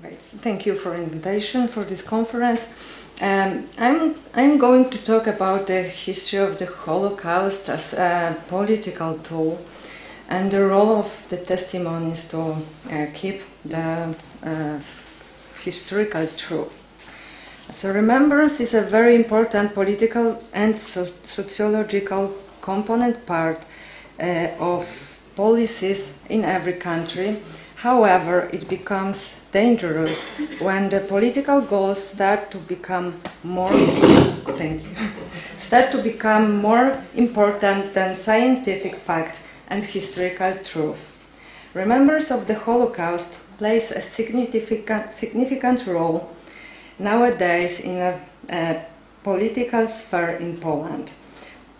Okay, thank you for the invitation for this conference. I'm going to talk about the history of the Holocaust as a political tool and the role of the testimonies to keep the historical truth. So remembrance is a very important political and sociological component part of policies in every country. However, it becomes dangerous when the political goals start to become more important than scientific facts and historical truth. Remembrance of the Holocaust plays a significant role nowadays in a political sphere in Poland.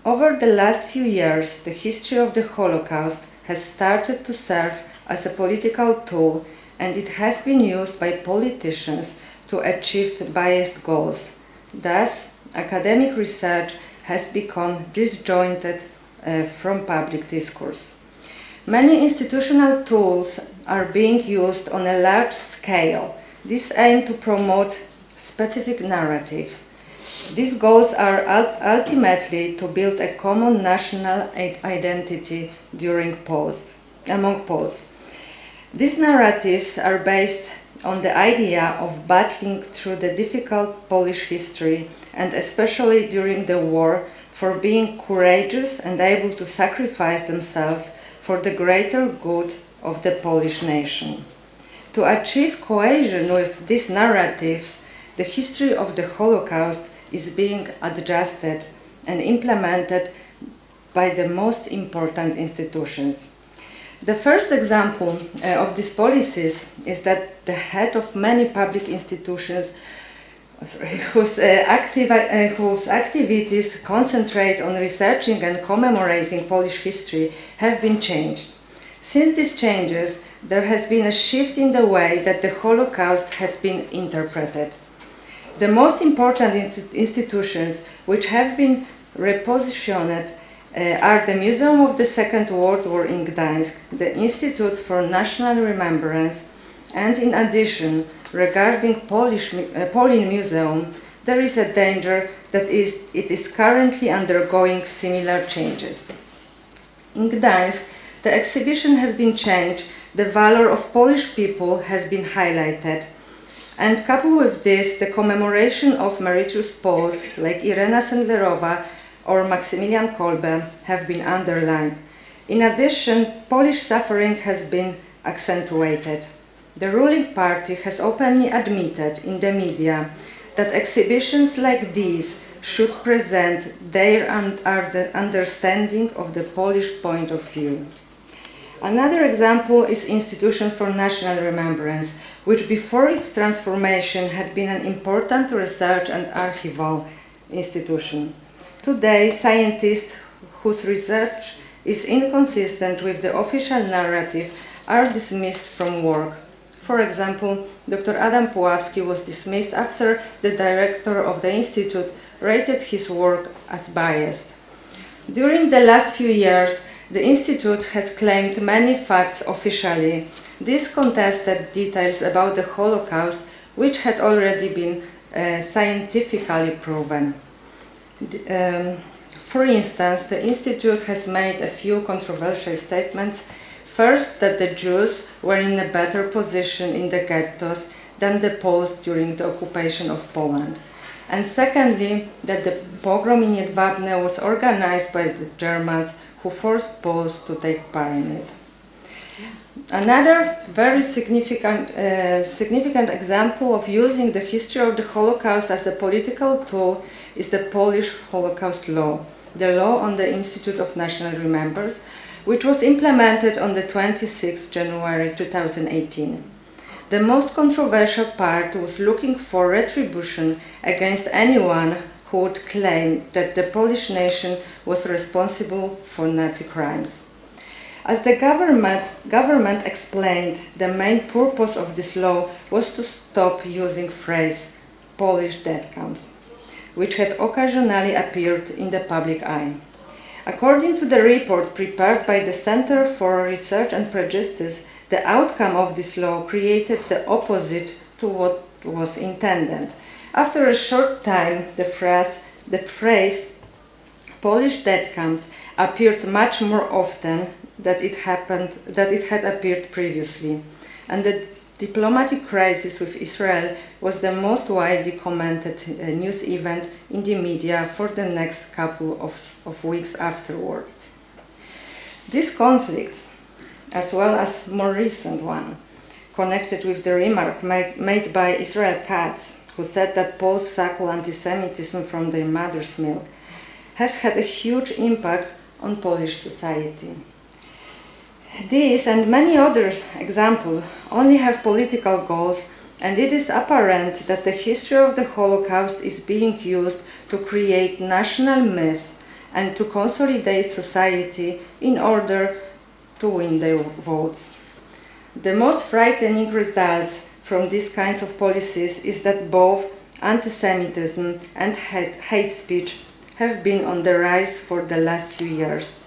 Over the last few years, the history of the Holocaust has started to serve as a political tool, and it has been used by politicians to achieve biased goals. Thus, academic research has become disjointed from public discourse. Many institutional tools are being used on a large scale. These aim to promote specific narratives. These goals are ultimately to build a common national identity among Poles. These narratives are based on the idea of battling through the difficult Polish history, and especially during the war, for being courageous and able to sacrifice themselves for the greater good of the Polish nation. To achieve cohesion with these narratives, the history of the Holocaust is being adjusted and implemented by the most important institutions. The first example of these policies is that the head of many public institutions whose activities concentrate on researching and commemorating Polish history have been changed. Since these changes, there has been a shift in the way that the Holocaust has been interpreted. The most important institutions which have been repositioned are the Museum of the Second World War in Gdańsk, the Institute for National Remembrance, and in addition, regarding Polin Museum, there is a danger that it is currently undergoing similar changes. In Gdańsk, the exhibition has been changed, the valor of Polish people has been highlighted, and coupled with this, the commemoration of meritorious Poles like Irena Sendlerowa or Maksymilian Kolbe have been underlined. In addition, Polish suffering has been accentuated. The ruling party has openly admitted in the media that exhibitions like these should present their understanding of the Polish point of view. Another example is Institution for National Remembrance, which before its transformation had been an important research and archival institution. Today, scientists whose research is inconsistent with the official narrative are dismissed from work. For example, Dr. Adam Puławski was dismissed after the director of the institute rated his work as biased. During the last few years, the institute has claimed many facts officially. These contested details about the Holocaust, which had already been scientifically proven. For instance, the Institute has made a few controversial statements. First, that the Jews were in a better position in the ghettos than the Poles during the occupation of Poland. And secondly, that the pogrom in Jedwabne was organized by the Germans who forced Poles to take part in it. Another very significant example of using the history of the Holocaust as a political tool is the Polish Holocaust law, the law on the Institute of National Remembrance, which was implemented on the 26th January 2018. The most controversial part was looking for retribution against anyone who would claim that the Polish nation was responsible for Nazi crimes. As the government explained, the main purpose of this law was to stop using phrase Polish death camps, which had occasionally appeared in the public eye. According to the report prepared by the Center for Research and Prejudice, the outcome of this law created the opposite to what was intended. After a short time, the phrase Polish dead camps appeared much more often than it had appeared previously, and the diplomatic crisis with Israel was the most widely commented news event in the media for the next couple of weeks afterwards. These conflicts, as well as more recent one, connected with the remark made by Israel Katz, who said that Poles suckle anti-Semitism from their mother's milk, has had a huge impact on Polish society. These and many other examples only have political goals, and it is apparent that the history of the Holocaust is being used to create national myths and to consolidate society in order to win their votes. The most frightening results from these kinds of policies is that both anti-Semitism and hate speech have been on the rise for the last few years.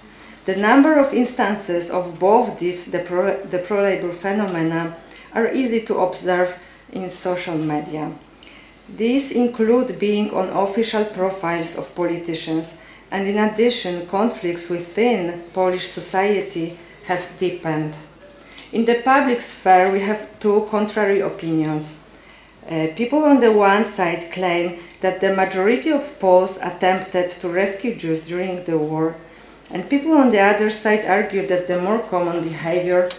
The number of instances of both these deplorable phenomena are easy to observe in social media. These include being on official profiles of politicians, and in addition, conflicts within Polish society have deepened. In the public sphere, we have two contrary opinions. People on the one side claim that the majority of Poles attempted to rescue Jews during the war, and people on the other side argue that the more common behavior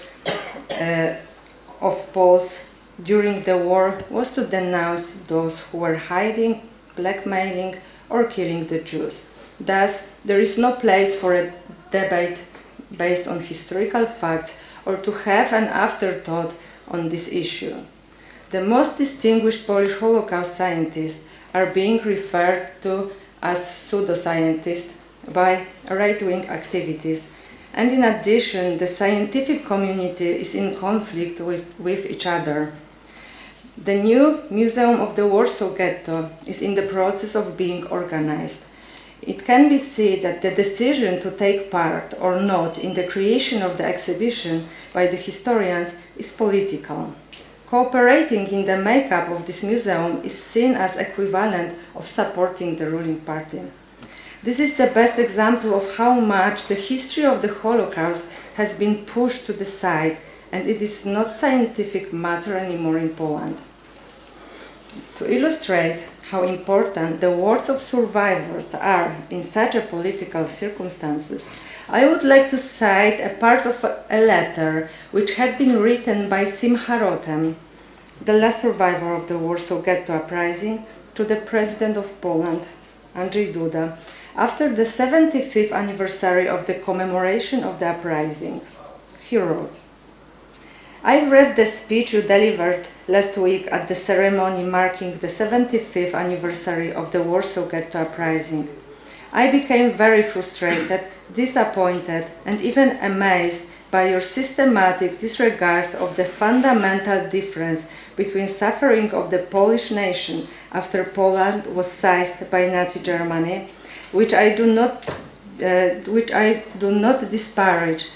of Poles during the war was to denounce those who were hiding, blackmailing, or killing the Jews. Thus, there is no place for a debate based on historical facts or to have an afterthought on this issue. The most distinguished Polish Holocaust scientists are being referred to as pseudoscientists by right-wing activities, and in addition, the scientific community is in conflict with each other. The new Museum of the Warsaw Ghetto is in the process of being organized. It can be seen that the decision to take part or not in the creation of the exhibition by the historians is political. Cooperating in the makeup of this museum is seen as equivalent of supporting the ruling party. This is the best example of how much the history of the Holocaust has been pushed to the side, and it is not scientific matter anymore in Poland. To illustrate how important the words of survivors are in such a political circumstances, I would like to cite a part of a letter which had been written by Simcha Rotem, the last survivor of the Warsaw Ghetto uprising, to the President of Poland, Andrzej Duda, after the 75th anniversary of the commemoration of the uprising. He wrote, "I read the speech you delivered last week at the ceremony marking the 75th anniversary of the Warsaw Ghetto uprising. I became very frustrated, disappointed, and even amazed by your systematic disregard of the fundamental difference between suffering of the Polish nation after Poland was seized by Nazi Germany, which I do not disparage,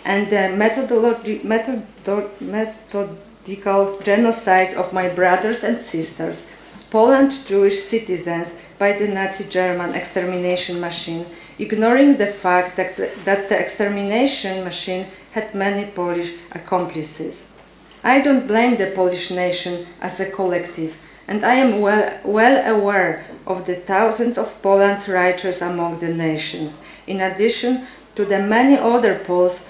and the methodological genocide of my brothers and sisters, Poland's Jewish citizens, by the Nazi German extermination machine, ignoring the fact that the extermination machine had many Polish accomplices. I don't blame the Polish nation as a collective, and I am well aware of the thousands of Poland's righteous among the nations, in addition to the many other Poles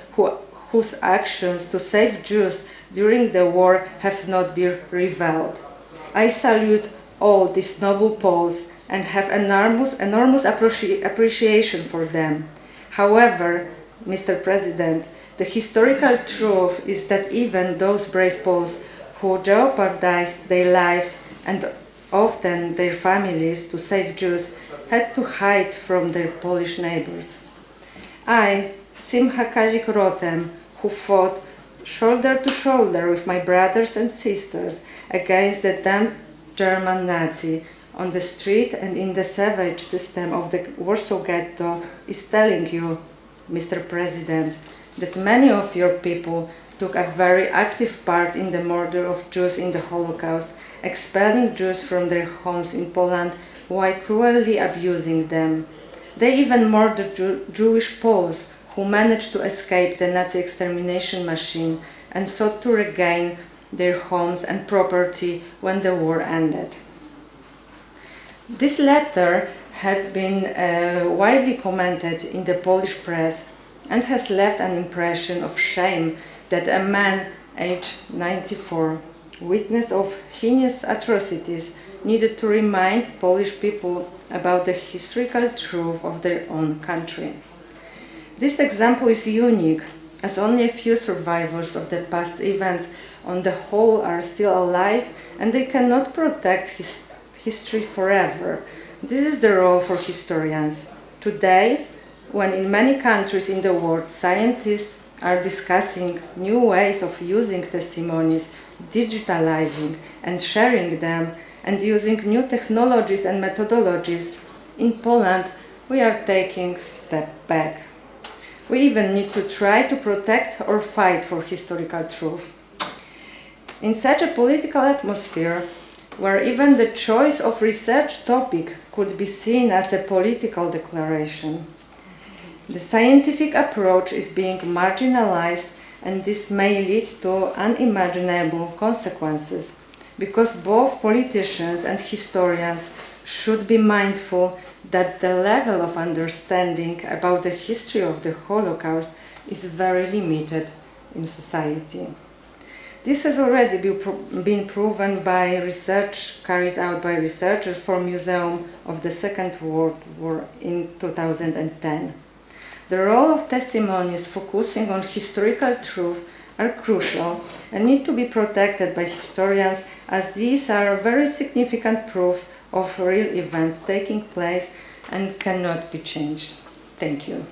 whose actions to save Jews during the war have not been revealed. I salute all these noble Poles and have enormous appreciation for them. However, Mr. President, the historical truth is that even those brave Poles who jeopardized their lives and often their families to save Jews had to hide from their Polish neighbors. I, Simcha Kazik Rotem, who fought shoulder to shoulder with my brothers and sisters against the damned German Nazi on the street and in the savage system of the Warsaw Ghetto, is telling you, Mr. President, that many of your people took a very active part in the murder of Jews in the Holocaust, expelling Jews from their homes in Poland while cruelly abusing them. They even murdered Jewish Poles who managed to escape the Nazi extermination machine and sought to regain their homes and property when the war ended. This letter had been widely commented in the Polish press and has left an impression of shame that a man aged 94, witness of heinous atrocities, needed to remind Polish people about the historical truth of their own country. This example is unique, as only a few survivors of the past events on the whole are still alive and they cannot protect history forever. This is the role for historians. Today, when in many countries in the world scientists are discussing new ways of using testimonies, digitalizing and sharing them, and using new technologies and methodologies, in Poland we are taking a step back. We even need to try to protect or fight for historical truth. In such a political atmosphere, where even the choice of research topic could be seen as a political declaration, the scientific approach is being marginalized, and this may lead to unimaginable consequences, because both politicians and historians should be mindful that the level of understanding about the history of the Holocaust is very limited in society. This has already been proven by research carried out by researchers for Museum of the Second World War in 2010. The role of testimonies focusing on historical truth are crucial and need to be protected by historians, as these are very significant proofs of real events taking place and cannot be changed. Thank you.